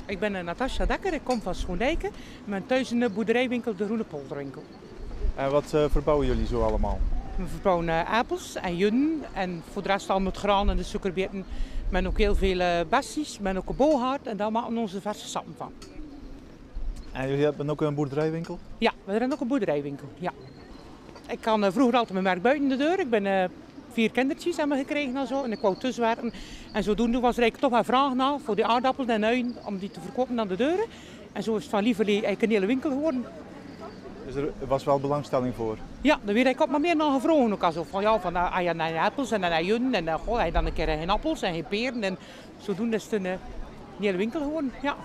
Ik ben Natasja Dekker, ik kom van Schoondijken. Mijn thuis een boerderijwinkel, de Groene Polderwinkel. En wat verbouwen jullie zo allemaal? We verbouwen appels en junnen en voor de rest allemaal het graan en de suikerbeeten. Met ook heel veel bessies, met ook een boogaard en daar maken we onze verse sappen van. En jullie hebben ook een boerderijwinkel? Ja, we hebben ook een boerderijwinkel. Ja. Ik kan vroeger altijd mijn werk buiten de deur. Ik ben 4 kindertjes hebben gekregen en zo. En ik wou tussenwerken. En zodoende was er eigenlijk toch wel vraag naar voor die aardappelen en uien om die te verkopen aan de deuren. En zo is het van lieverlee eigenlijk een hele winkel geworden. Dus er was wel belangstelling voor? Ja, daar werd ik op maar meer naar gevraagd. Ook al van ja, van appels en uien en dan een keer geen appels en geen peren. En zodoende is het een hele winkel geworden. Ja.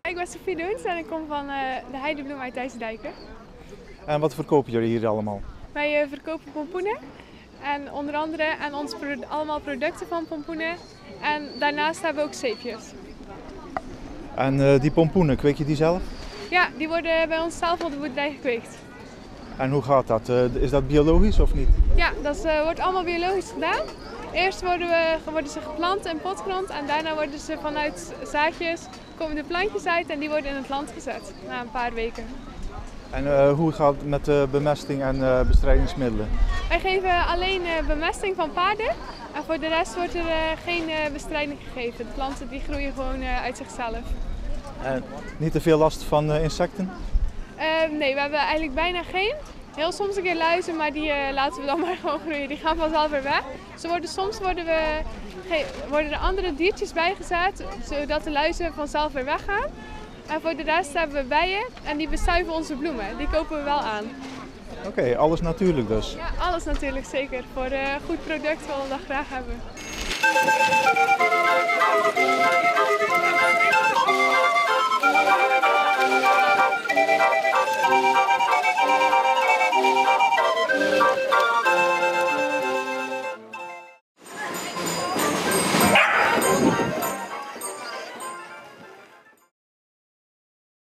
Ik ben Sophie Doens en ik kom van de Heidebloem uit IJsdijken. En wat verkopen jullie hier allemaal? Wij verkopen pompoenen en onder andere aan ons allemaal producten van pompoenen. En daarnaast hebben we ook zeepjes. En die pompoenen, kweek je die zelf? Ja, die worden bij ons zelf op de boerderij gekweekt. En hoe gaat dat? Is dat biologisch of niet? Ja, dat wordt allemaal biologisch gedaan. Eerst worden ze geplant in potgrond en daarna worden ze vanuit zaadjes komen de plantjes uit en die worden in het land gezet na een paar weken. En hoe gaat het met bemesting en bestrijdingsmiddelen? Wij geven alleen bemesting van paarden en voor de rest wordt er geen bestrijding gegeven. De planten die groeien gewoon uit zichzelf. En niet te veel last van insecten? Nee, we hebben eigenlijk bijna geen. Heel soms een keer luizen, maar die laten we dan maar gewoon groeien. Die gaan vanzelf weer weg. Soms worden er andere diertjes bijgezet, zodat de luizen vanzelf weer weggaan. En voor de rest hebben we bijen en die bestuiven onze bloemen. Die kopen we wel aan. Oké, alles natuurlijk dus? Ja, alles natuurlijk, zeker. Voor een goed product wat we dat graag hebben.